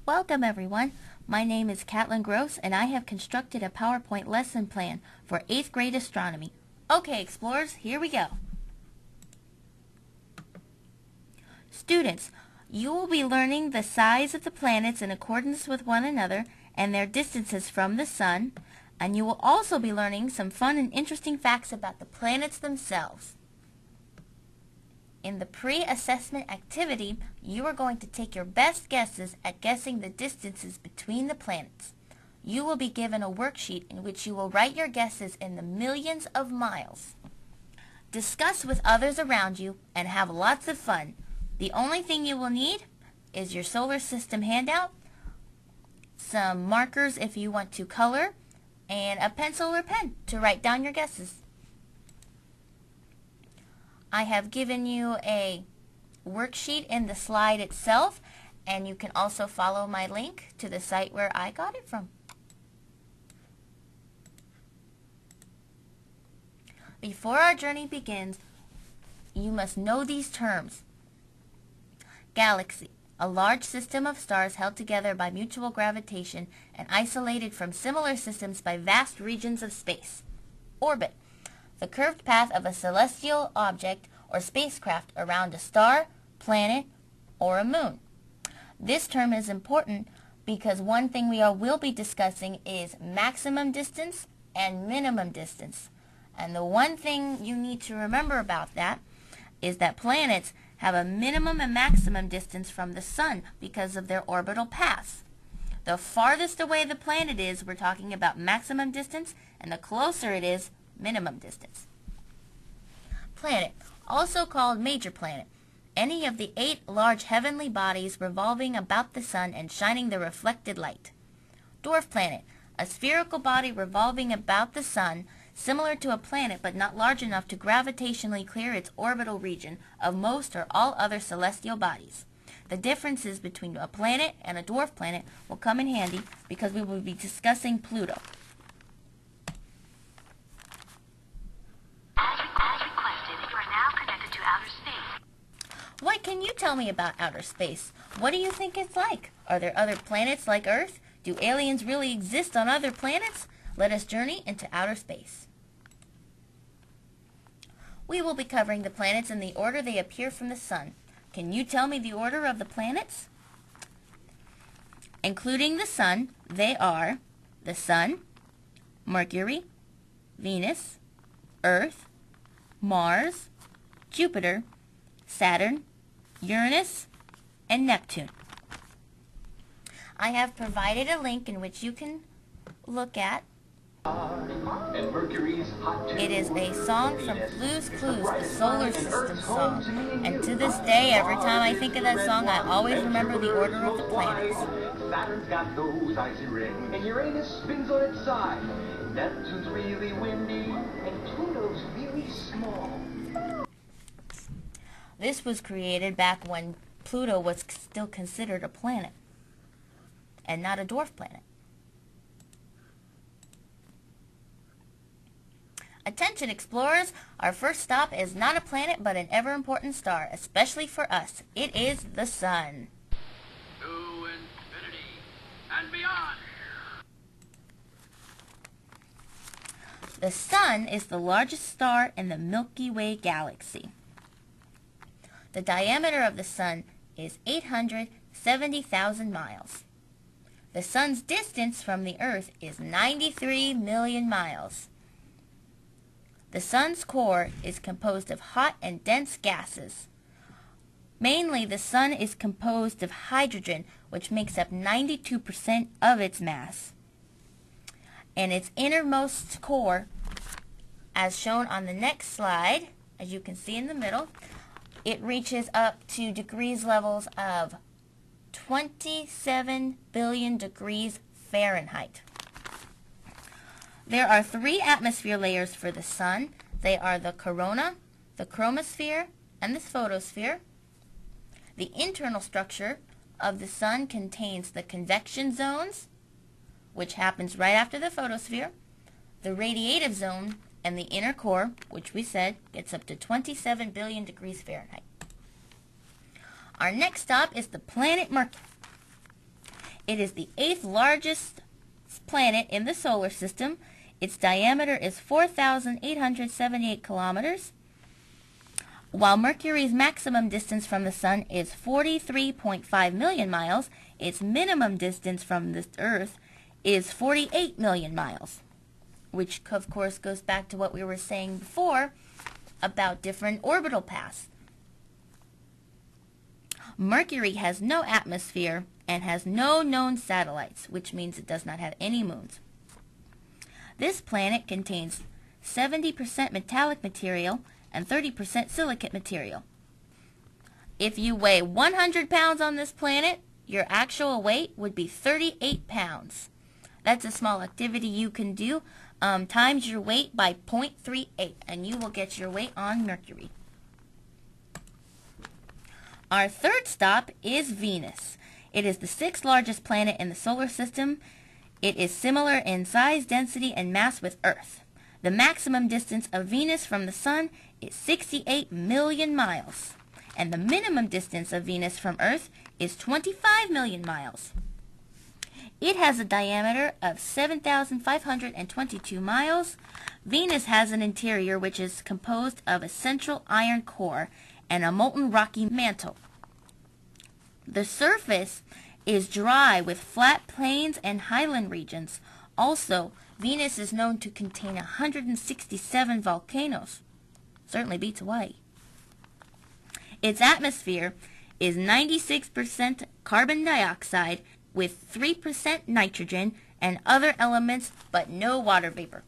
Welcome everyone. My name is Catlin Gross and I have constructed a PowerPoint lesson plan for 8th grade astronomy. Okay explorers, here we go. Students, you will be learning the size of the planets in accordance with one another and their distances from the Sun, and you will also be learning some fun and interesting facts about the planets themselves. In the pre-assessment activity, you are going to take your best guesses at guessing the distances between the planets. You will be given a worksheet in which you will write your guesses in the millions of miles. Discuss with others around you and have lots of fun. The only thing you will need is your solar system handout, some markers if you want to color, and a pencil or pen to write down your guesses. I have given you a worksheet in the slide itself, and you can also follow my link to the site where I got it from. Before our journey begins, you must know these terms. Galaxy, a large system of stars held together by mutual gravitation and isolated from similar systems by vast regions of space. Orbit, the curved path of a celestial object or spacecraft around a star, planet, or a moon. This term is important because one thing we will be discussing is maximum distance and minimum distance. And the one thing you need to remember about that is that planets have a minimum and maximum distance from the Sun because of their orbital paths. The farthest away the planet is, we're talking about maximum distance, and the closer it is, minimum distance. Planet, also called major planet, any of the 8 large heavenly bodies revolving about the Sun and shining the reflected light. Dwarf planet, a spherical body revolving about the Sun, similar to a planet but not large enough to gravitationally clear its orbital region of most or all other celestial bodies. The differences between a planet and a dwarf planet will come in handy because we will be discussing Pluto. What can you tell me about outer space? What do you think it's like? Are there other planets like Earth? Do aliens really exist on other planets? Let us journey into outer space. We will be covering the planets in the order they appear from the Sun. Can you tell me the order of the planets? Including the Sun, they are the Sun, Mercury, Venus, Earth, Mars, Jupiter, Saturn, Uranus, and Neptune. I have provided a link in which you can look at. It is a song from Blue's Clues, the solar system song. And to this day, every time I think of that song, I always remember the order of the planets. Saturn's got those icy rings, and Uranus spins on its side. Neptune's really windy, and Pluto's really small. This was created back when Pluto was still considered a planet and not a dwarf planet. Attention explorers, our first stop is not a planet but an ever-important star, especially for us. It is the Sun. To infinity and beyond. The Sun is the largest star in the Milky Way galaxy. The diameter of the Sun is 870,000 miles. The Sun's distance from the Earth is 93 million miles. The Sun's core is composed of hot and dense gases. Mainly, the Sun is composed of hydrogen, which makes up 92% of its mass. And its innermost core, as shown on the next slide, as you can see in the middle, it reaches up to degrees levels of 27 billion degrees Fahrenheit. There are 3 atmosphere layers for the Sun. They are the corona, the chromosphere, and the photosphere. The internal structure of the Sun contains the convection zones, which happens right after the photosphere, the radiative zone, and the inner core, which we said gets up to 27 billion degrees Fahrenheit. Our next stop is the planet Mercury. It is the 8th largest planet in the solar system. Its diameter is 4,878 kilometers, while Mercury's maximum distance from the Sun is 43.5 million miles. Its minimum distance from the Earth is 48 million miles, which of course goes back to what we were saying before about different orbital paths. Mercury has no atmosphere and has no known satellites, which means it does not have any moons. This planet contains 70% metallic material and 30% silicate material. If you weigh 100 pounds on this planet, your actual weight would be 38 pounds. That's a small activity you can do. Times your weight by 0.38, and you will get your weight on Mercury. Our third stop is Venus. It is the 6th largest planet in the solar system. It is similar in size, density, and mass with Earth. The maximum distance of Venus from the Sun is 68 million miles, and the minimum distance of Venus from Earth is 25 million miles. It has a diameter of 7,522 miles. Venus has an interior which is composed of a central iron core and a molten rocky mantle. The surface is dry with flat plains and highland regions. Also, Venus is known to contain 167 volcanoes. Certainly beats Hawaii. Its atmosphere is 96% carbon dioxide with 3% nitrogen and other elements, but no water vapor.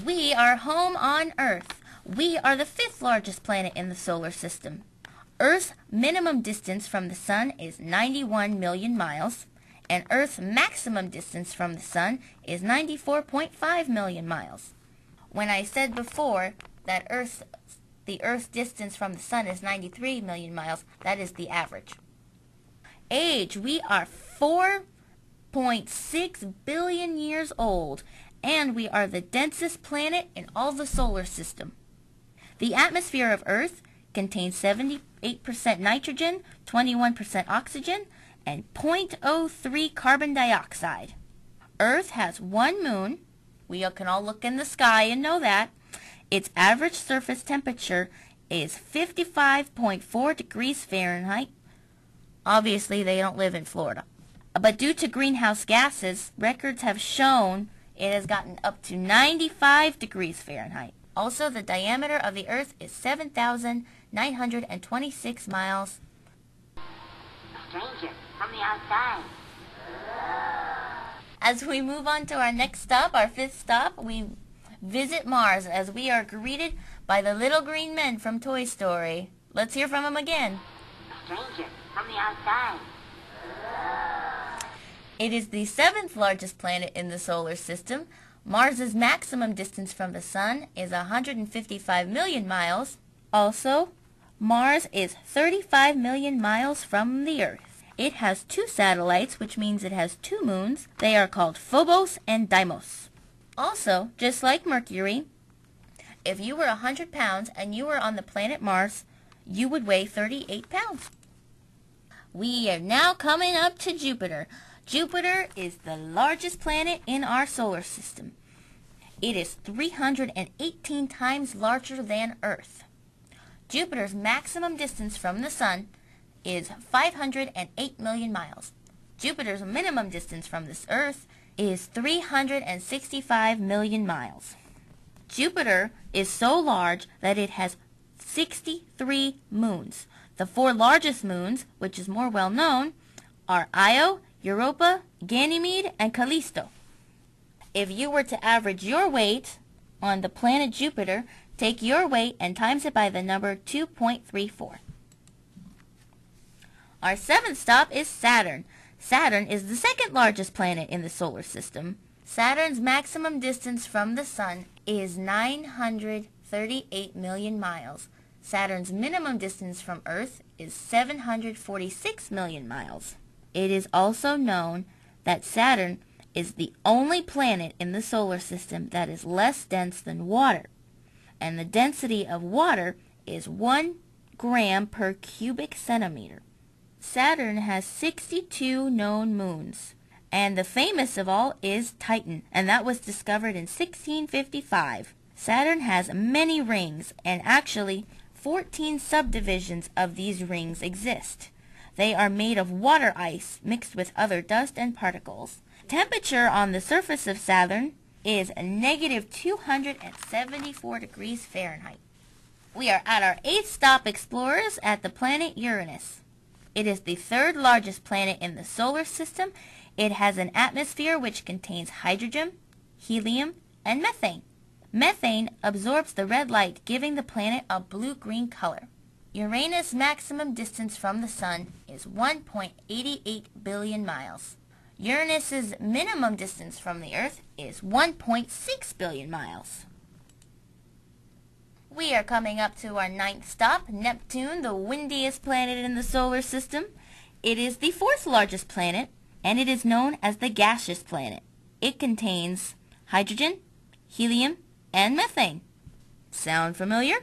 We are home on Earth. We are the 5th largest planet in the solar system. Earth's minimum distance from the Sun is 91 million miles, and Earth's maximum distance from the Sun is 94.5 million miles. When I said before that the Earth's distance from the Sun is 93 million miles, that is the average. Age, we are 4.6 billion years old, and we are the densest planet in all the solar system. The atmosphere of Earth contains 78% nitrogen, 21% oxygen, and 0.03 carbon dioxide. Earth has one moon. We can all look in the sky and know that. Its average surface temperature is 55.4 degrees Fahrenheit. Obviously, they don't live in Florida. But due to greenhouse gases, records have shown it has gotten up to 95 degrees Fahrenheit. Also, the diameter of the Earth is 7,926 miles. A stranger from the outside. As we move on to our next stop, our 5th stop, we visit Mars as we are greeted by the little green men from Toy Story. Let's hear from them again. A stranger from the outside. It is the 7th largest planet in the solar system. Mars's maximum distance from the Sun is 155 million miles. Also, Mars is 35 million miles from the Earth. It has 2 satellites, which means it has 2 moons. They are called Phobos and Deimos. Also, just like Mercury, if you were 100 pounds and you were on the planet Mars, you would weigh 38 pounds. We are now coming up to Jupiter. Jupiter is the largest planet in our solar system. It is 318 times larger than Earth. Jupiter's maximum distance from the Sun is 508 million miles. Jupiter's minimum distance from this Earth is 365 million miles. Jupiter is so large that it has 63 moons. The 4 largest moons, which is more well known, are Io, Europa, Ganymede, and Callisto. If you were to average your weight on the planet Jupiter, take your weight and times it by the number 2.34. Our 7th stop is Saturn. Saturn is the 2nd largest planet in the solar system. Saturn's maximum distance from the Sun is 938 million miles. Saturn's minimum distance from Earth is 746 million miles. It is also known that Saturn is the only planet in the solar system that is less dense than water, and the density of water is 1 gram per cubic centimeter. Saturn has 62 known moons, and the famous of all is Titan, and that was discovered in 1655. Saturn has many rings, and actually 14 subdivisions of these rings exist. They are made of water ice mixed with other dust and particles. Temperature on the surface of Saturn is negative 274 degrees Fahrenheit. We are at our 8th stop, explorers, at the planet Uranus. It is the 3rd largest planet in the solar system. It has an atmosphere which contains hydrogen, helium, and methane. Methane absorbs the red light, giving the planet a blue-green color. Uranus' maximum distance from the Sun is 1.88 billion miles. Uranus' minimum distance from the Earth is 1.6 billion miles. We are coming up to our 9th stop, Neptune, the windiest planet in the solar system. It is the 4th largest planet, and it is known as the gaseous planet. It contains hydrogen, helium, and methane. Sound familiar?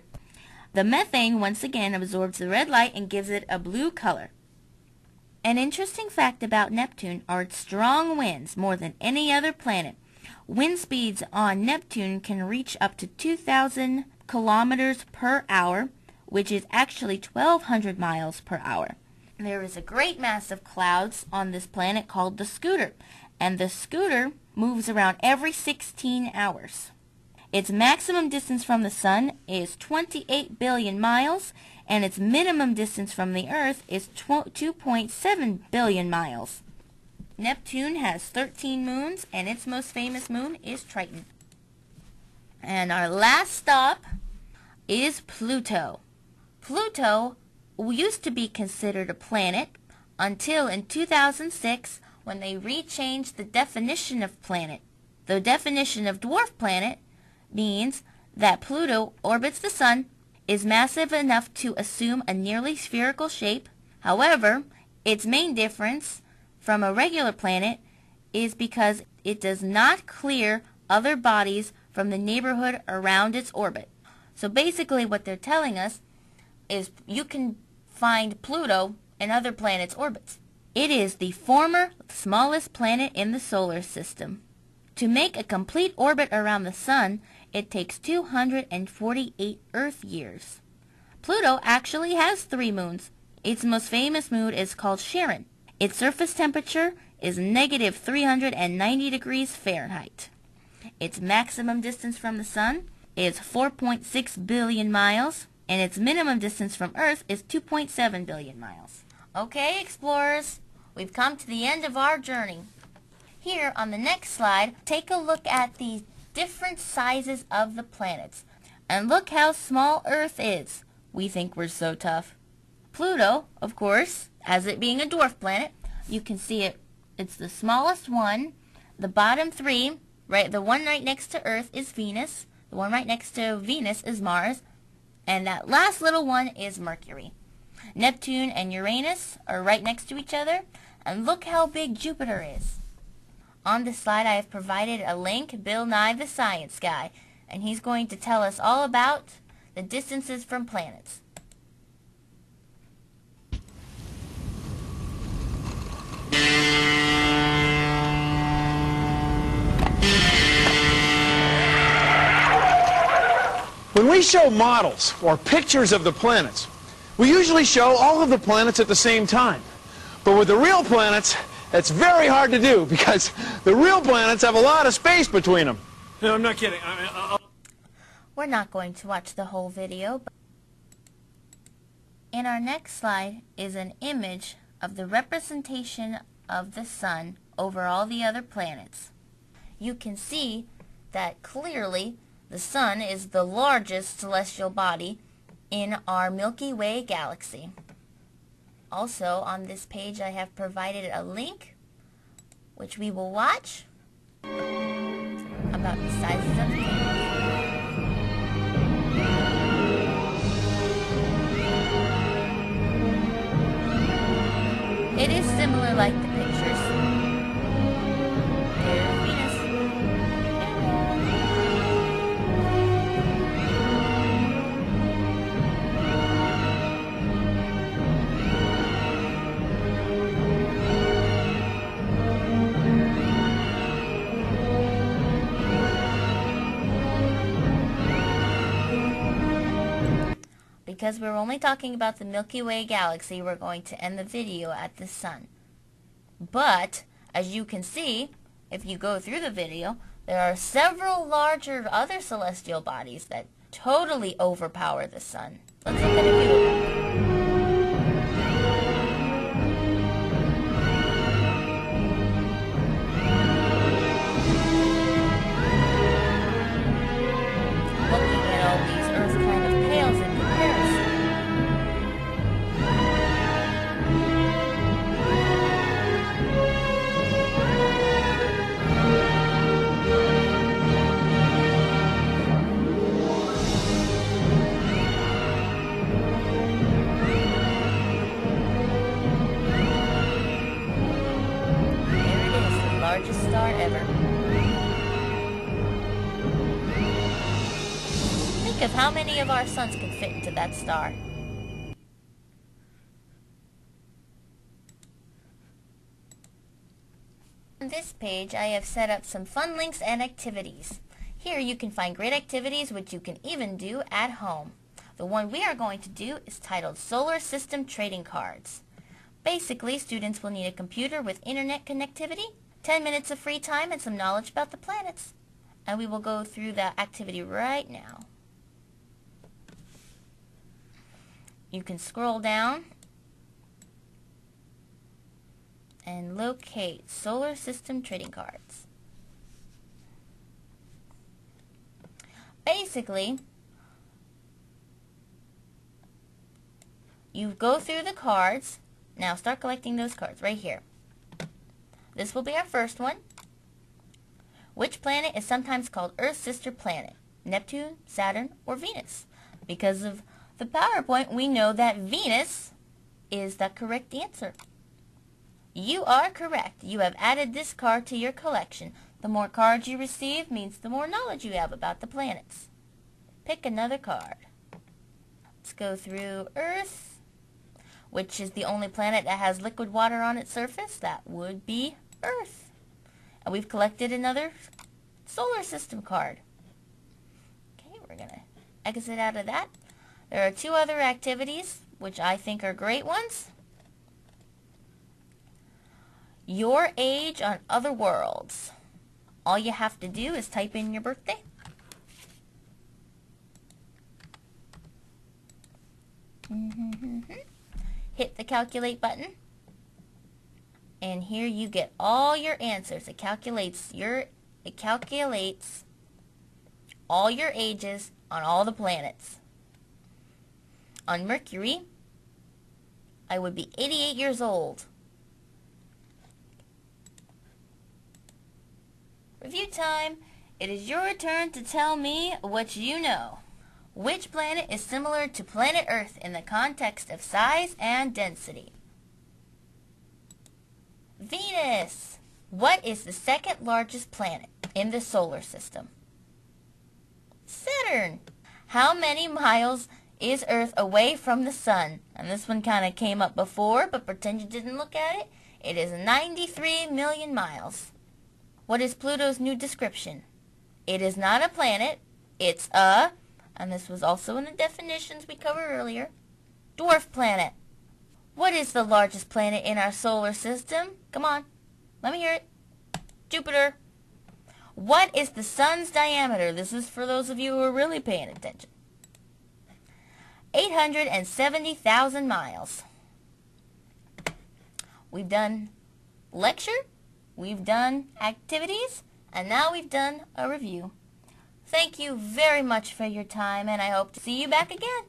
The methane once again absorbs the red light and gives it a blue color. An interesting fact about Neptune are its strong winds more than any other planet. Wind speeds on Neptune can reach up to 2,000 kilometers per hour, which is actually 1,200 miles per hour. There is a great mass of clouds on this planet called the Scooter, and the Scooter moves around every 16 hours. Its maximum distance from the Sun is 28 billion miles, and its minimum distance from the Earth is 2.7 billion miles. Neptune has 13 moons, and its most famous moon is Triton. And our last stop is Pluto. Pluto used to be considered a planet until in 2006 when they rechanged the definition of planet. The definition of dwarf planet means that Pluto orbits the Sun, is massive enough to assume a nearly spherical shape. However, its main difference from a regular planet is because it does not clear other bodies from the neighborhood around its orbit. So basically what they're telling us is you can find Pluto in other planets' orbits. It is the former smallest planet in the solar system. To make a complete orbit around the Sun, it takes 248 Earth years. Pluto actually has 3 moons. Its most famous moon is called Charon. Its surface temperature is negative 390 degrees Fahrenheit. Its maximum distance from the Sun is 4.6 billion miles, and its minimum distance from Earth is 2.7 billion miles. Okay, explorers, we've come to the end of our journey. Here on the next slide, take a look at the different sizes of the planets. And look how small Earth is. We think we're so tough. Pluto, of course, as it being a dwarf planet, you can see it's the smallest one. The bottom 3, right, the one right next to Earth is Venus. The one right next to Venus is Mars. And that last little one is Mercury. Neptune and Uranus are right next to each other. And look how big Jupiter is. On this slide I have provided a link, Bill Nye the Science Guy, and he's going to tell us all about the distances from planets. When we show models or pictures of the planets, we usually show all of the planets at the same time. But with the real planets, that's very hard to do because the real planets have a lot of space between them. No, I'm not kidding. We're not going to watch the whole video. But in our next slide is an image of the representation of the Sun over all the other planets. You can see that clearly the Sun is the largest celestial body in our Milky Way galaxy. Also, on this page I have provided a link which we will watch about the sizes of the planets. It is similar like the pictures. There's Venus. because we're only talking about the Milky Way galaxy, we're going to end the video at the sun. But, as you can see, if you go through the video, there are several larger other celestial bodies that totally overpower the sun. Let's look at a few of them. Looking at all these, Earth kind of pales in comparison. There it is, the largest star ever. Think of how many of our suns can fit into that star. On this page, I have set up some fun links and activities. Here you can find great activities which you can even do at home. The one we are going to do is titled Solar System Trading Cards. Basically, students will need a computer with internet connectivity, 10 minutes of free time, and some knowledge about the planets. And we will go through that activity right now. You can scroll down and locate Solar System Trading Cards. Basically, you go through the cards. Now start collecting those cards right here. This will be our first one. Which planet is sometimes called Earth's sister planet? Neptune, Saturn, or Venus? Because of the PowerPoint, we know that Venus is the correct answer. You are correct. You have added this card to your collection. The more cards you receive means the more knowledge you have about the planets. Pick another card. Let's go through Earth, which is the only planet that has liquid water on its surface. That would be Earth. And we've collected another solar system card. Okay, we're going to exit out of that. There are two other activities, which I think are great ones. Your age on other worlds. All you have to do is type in your birthday. Hit the calculate button. And here you get all your answers. It calculates all your ages on all the planets. On Mercury, I would be 88 years old. Review time. It is your turn to tell me what you know. Which planet is similar to planet Earth in the context of size and density? Venus. What is the second largest planet in the solar system? Saturn. How many miles is Earth away from the sun? And this one kind of came up before, but pretend you didn't look at it. It is 93 million miles. What is Pluto's new description? It is not a planet. It's a, and this was also in the definitions we covered earlier, dwarf planet. What is the largest planet in our solar system? Come on, let me hear it. Jupiter. What is the sun's diameter? This is for those of you who are really paying attention. 870,000 miles. We've done lecture, we've done activities, and now we've done a review. Thank you very much for your time, and I hope to see you back again.